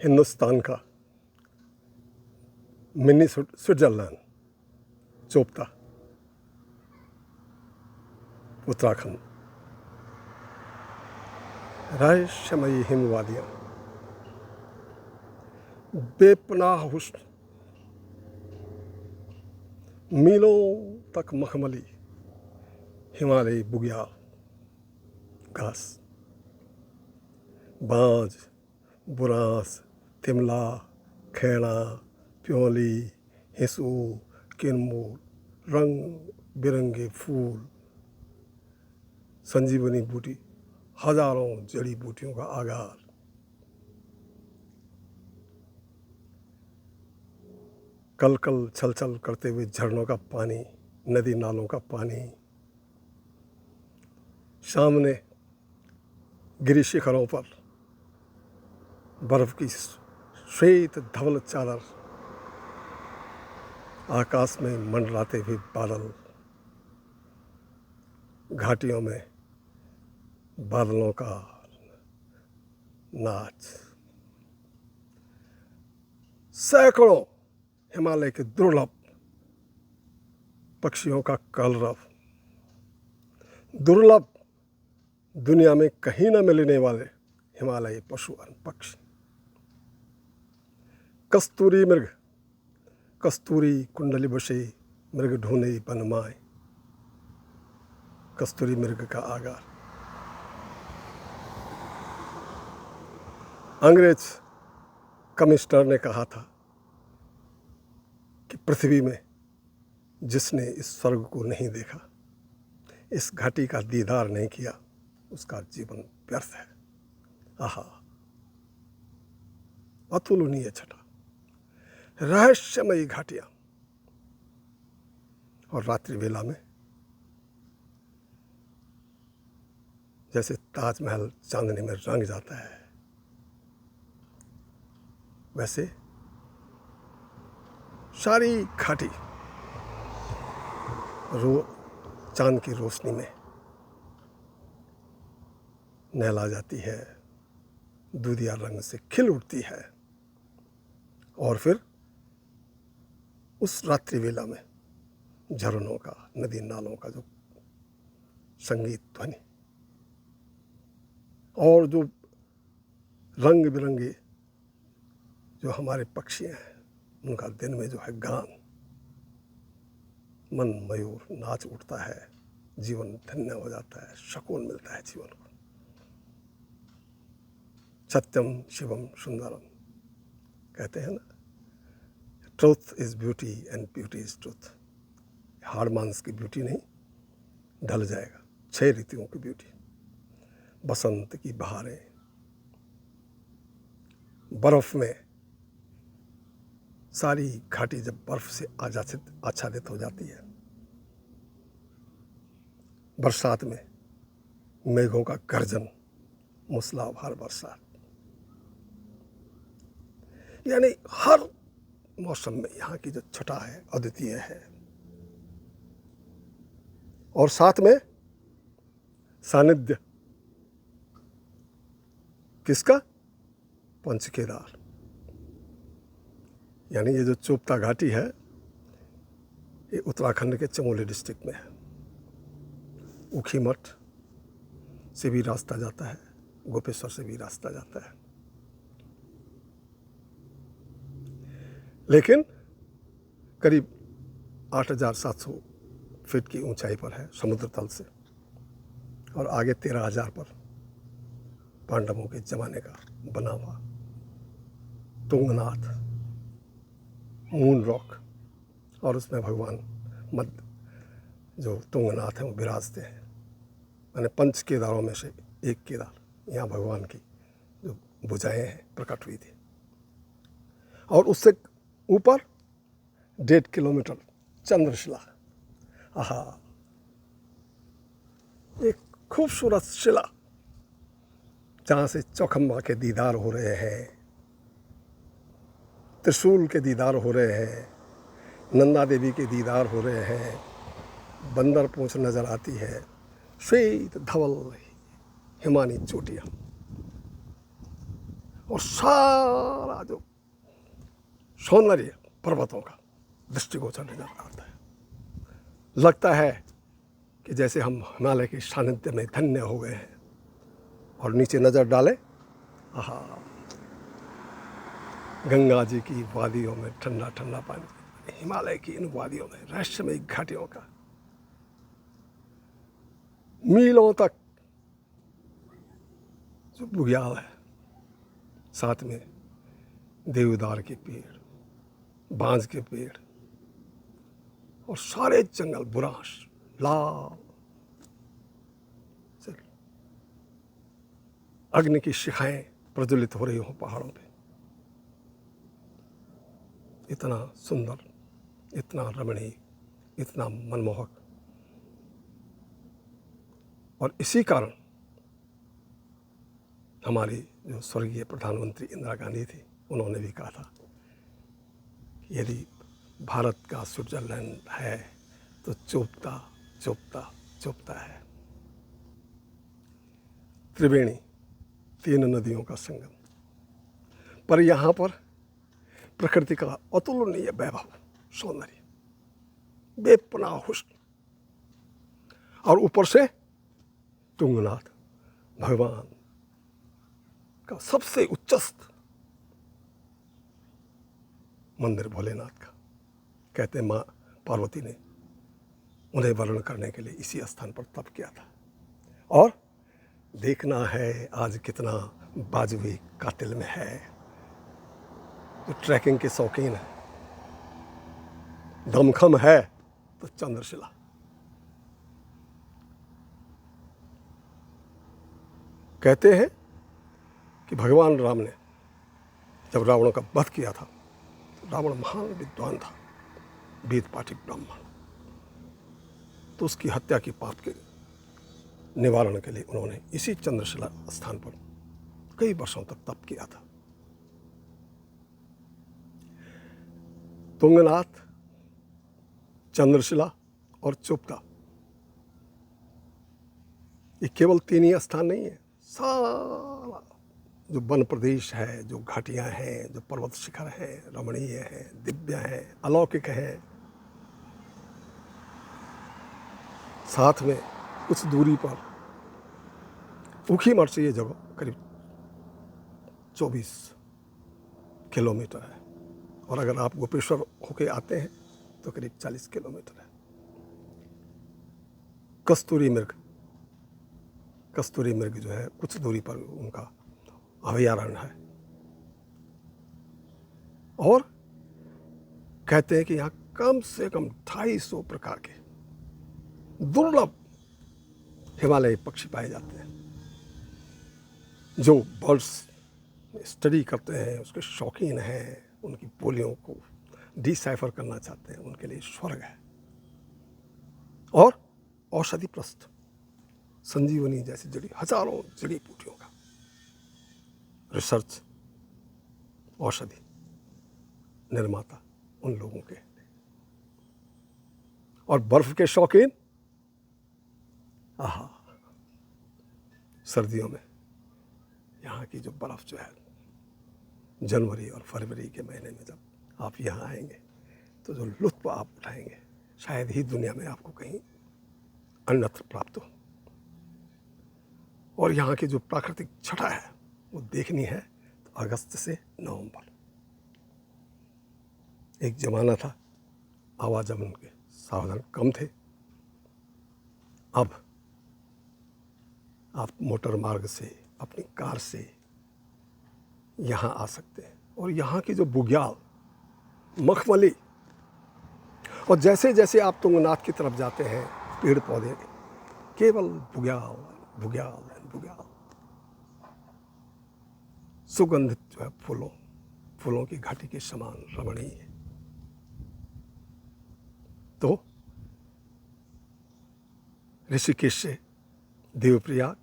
हिंदुस्तान का mini Switzerland, Chopta, Uttarakhand. रहस्यमयी हिमवादियाँ, बेपनाह हुस्न, मीलों तक मखमली हिमालयी बुग्याल घास, बांज, बुरांस, तिमला, खैना, प्योली, हिसू, किनमूल, रंग बिरंगे फूल, संजीवनी बूटी, हजारों जड़ी बूटियों का आगार, कल कल छल छल करते हुए झरनों का पानी, नदी नालों का पानी, सामने गिरी शिखरों पर बर्फ की श्वेत धवल चादर, आकाश में मंडराते हुए बादल, घाटियों में बादलों का नाच, सैकड़ों हिमालय के दुर्लभ पक्षियों का कलरव, दुर्लभ दुनिया में कहीं न मिलने वाले हिमालयी पशु और पक्षी, कस्तूरी मृग, कस्तूरी कुंडली बशी मृग ढूंढे बनमाए, कस्तूरी मृग का आगार। अंग्रेज कमिश्नर ने कहा था कि पृथ्वी में जिसने इस स्वर्ग को नहीं देखा, इस घाटी का दीदार नहीं किया, उसका जीवन व्यर्थ है। आहा, अतुलनीय छटा, रहस्यमयी घाटियां, और रात्रि वेला में जैसे ताजमहल चांदनी में रंग जाता है, वैसे सारी घाटी चांद की रोशनी में नहला जाती है, दूधिया रंग से खिल उठती है। और फिर उस रात्रि वेला में झरनों का, नदी नालों का जो संगीत ध्वनि, और जो रंग बिरंगे जो हमारे पक्षी हैं, उनका दिन में जो है गान, मन मयूर नाच उठता है, जीवन धन्य हो जाता है, सुकून मिलता है जीवन को। सत्यम शिवम सुंदरम कहते हैं ना, truth is beauty and beauty is truth. हाड़ मांस की ब्यूटी नहीं, ढल जाएगा, 6 ऋतुओं की ब्यूटी, बसंत की बहारें, बर्फ में सारी घाटी जब बर्फ से आच्छादित हो जाती है, बरसात में मेघों का गर्जन, मूसलाधार बरसात, यानी हर मौसम में यहाँ की जो छटा है अद्वितीय है। और साथ में सानिध्य किसका? पंच केदार। यानी ये जो चोपता घाटी है, ये उत्तराखंड के चमोली डिस्ट्रिक्ट में है। ऊखीमठ से भी रास्ता जाता है, गोपेश्वर से भी रास्ता जाता है, लेकिन करीब 8,700 फीट की ऊंचाई पर है समुद्र तल से, और आगे 13,000 पर पांडवों के जमाने का बना हुआ तुंगनाथ मून रॉक, और उसमें भगवान मध्य जो तुंगनाथ हैं वो विराजते हैं। मैंने 5 केदारों में से एक केदार यहाँ भगवान की जो भुजाएं हैं प्रकट हुई थी। और उससे ऊपर 1.5 किलोमीटर चंद्रशिला, आहा, एक खूबसूरत शिला जहाँ से चौखम्बा के दीदार हो रहे हैं, त्रिशूल के दीदार हो रहे हैं, नंदा देवी के दीदार हो रहे हैं, बंदर पूंछ नजर आती है, श्वेत धवल हिमानी चोटियाँ, और सारा जो सौंदर्य पर्वतों का दृष्टिगोचर नजर आता है। लगता है कि जैसे हम हिमालय के सानिध्य में धन्य हो गए हैं। और नीचे नजर डालें, आहा, गंगा जी की वादियों में ठंडा ठंडा पानी, हिमालय की इन वादियों में रहस्यमयी घाटियों का मीलों तक जो बुग्याल है, साथ में देवदार के पेड़, बांज के पेड़ और सारे जंगल बुरांश लाल, अग्नि की शिखाएं प्रज्वलित हो रही हो पहाड़ों पे। इतना सुंदर, इतना रमणीय, इतना मनमोहक। और इसी कारण हमारी जो स्वर्गीय प्रधानमंत्री इंदिरा गांधी थी, उन्होंने भी कहा था कि यदि भारत का स्विट्जरलैंड है तो चुभता चुभता चुभता है। त्रिवेणी, 3 नदियों का संगम, पर यहाँ पर प्रकृति का अतुलनीय वैभव, सौंदर्य, बेपनाह हुस्न, और ऊपर से तुंगनाथ भगवान का सबसे उच्चस्त मंदिर भोलेनाथ का। कहते हैं माँ पार्वती ने उन्हें वर्ण करने के लिए इसी स्थान पर तप किया था। और देखना है आज कितना बाजवी कातिल में है जो ट्रैकिंग के शौकीन है। दमखम है तो चंद्रशिला। कहते हैं कि भगवान राम ने जब रावण का वध किया था, तो रावण महान विद्वान था, वेद पाठिक ब्राह्मण, तो उसकी हत्या की पाप के निवारण के लिए उन्होंने इसी चंद्रशिला स्थान पर कई वर्षों तक तप किया था। तुंगनाथ, चंद्रशिला और चुप्ता, ये केवल 3 ही स्थान नहीं है। सारा जो वन प्रदेश है, जो घाटियां हैं, जो पर्वत शिखर हैं, रमणीय हैं, दिव्य हैं, अलौकिक हैं, साथ में कुछ दूरी पर ऊखीमठ से ये जगह करीब 24 किलोमीटर है, और अगर आप गोपेश्वर होके आते हैं तो करीब 40 किलोमीटर है। कस्तूरी मृग जो है कुछ दूरी पर उनका अभयारण्य है। और कहते हैं कि यहाँ कम से कम 250 प्रकार के दुर्लभ हिमालयी पक्षी पाए जाते हैं। जो बर्ड्स स्टडी करते हैं, उसके शौकीन हैं, उनकी बोलियों को डिसाइफर करना चाहते हैं, उनके लिए स्वर्ग है। और औषधि प्रस्त संजीवनी जैसी हजारों जड़ी बूटियों का रिसर्च, औषधि निर्माता उन लोगों के। और बर्फ के शौकीन, आहा, सर्दियों में यहाँ की जो बर्फ जो है, जनवरी और फरवरी के महीने में जब आप यहाँ आएंगे तो जो लुत्फ आप उठाएंगे, शायद ही दुनिया में आपको कहीं अन्यत्र प्राप्त हो। और यहाँ की जो प्राकृतिक छटा है वो देखनी है तो अगस्त से नवंबर। एक जमाना था आवागमन के साधन कम थे, अब आप मोटर मार्ग से, अपनी कार से यहाँ आ सकते हैं। और यहाँ की जो बुग्याल, मखमली, और जैसे जैसे आप तुंगनाथ की तरफ जाते हैं, पेड़ पौधे केवल बुग्याल बुग्याल बुग्याल, सुगंधित जो है फूलों की घाटी के समान रमणीय है। तो ऋषिकेश से देवप्रयाग,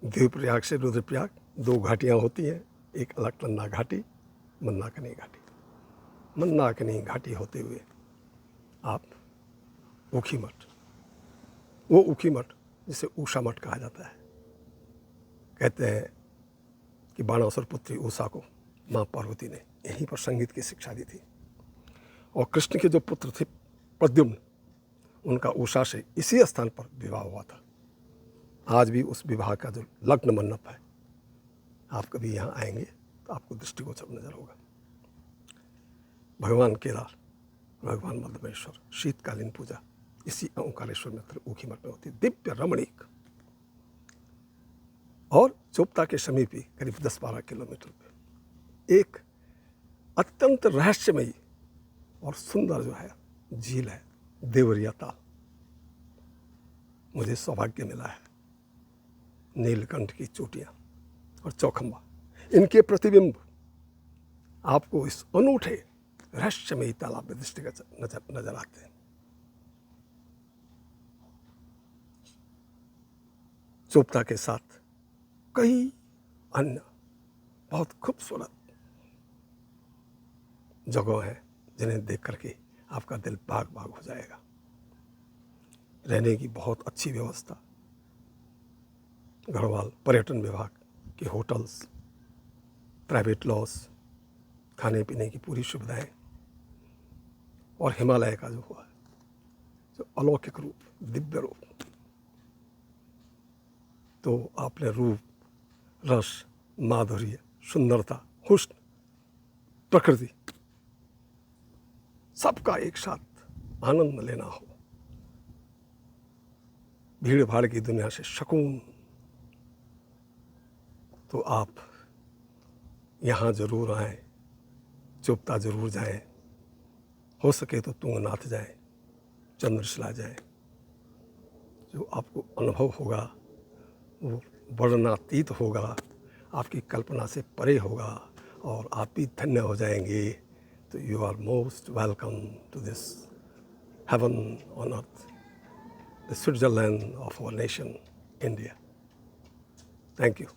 देवप्रयाग से रुद्रप्रयाग 2 घाटियाँ होती हैं। एक अलकनंदा घाटी, मंदाकिनी घाटी। मंदाकिनी घाटी होते हुए आप ऊखीमठ, वो ऊखीमठ जिसे ऊषा मठ कहा जाता है, कहते हैं कि बाणासुर पुत्री उषा को माँ पार्वती ने यहीं पर संगीत की शिक्षा दी थी। और कृष्ण के जो पुत्र थे प्रद्युम्न, उनका उषा से इसी स्थान पर विवाह हुआ था। आज भी उस विवाह का जो लग्न मंडप है, आप कभी यहाँ आएंगे तो आपको दृष्टिगोचर नजर होगा। भगवान केदार, भगवान मध्यमेश्वर, शीतकालीन पूजा इसी ओंकारेश्वर में ऊखी मठ में होती है, दिव्य रमणीक। और चोपता के समीप ही करीब 10-12 किलोमीटर पे एक अत्यंत रहस्यमयी और सुंदर जो है झील है, देवरिया ताल। मुझे सौभाग्य मिला है नीलकंठ की चोटियाँ और चौखंबा, इनके प्रतिबिंब आपको इस अनूठे रहस्यमयी तालाब में दृष्टिगोचर नजर आते हैं। चोपता के साथ कई अन्य बहुत खूबसूरत जगह हैं जिन्हें देख करके आपका दिल बाग बाग हो जाएगा। रहने की बहुत अच्छी व्यवस्था, गढ़वाल पर्यटन विभाग के होटल्स, प्राइवेट लॉज, खाने पीने की पूरी सुविधाएं, और हिमालय का जो हुआ जो अलौकिक रूप, दिव्य रूप। तो आपने रूप, रस, माधुर्य, सुंदरता, हुस्न, प्रकृति सबका एक साथ आनंद लेना हो, भीड़ भाड़ की दुनिया से सुकून, तो आप यहाँ जरूर आएं, चोपता जरूर जाएं, हो सके तो तुंगनाथ जाएं, चंद्रशिला जाएं। जो आपको अनुभव होगा वो वर्णनातीत होगा, आपकी कल्पना से परे होगा, और आप भी धन्य हो जाएंगे। तो you are most welcome to this heaven on earth, the Switzerland of our nation, India. Thank you.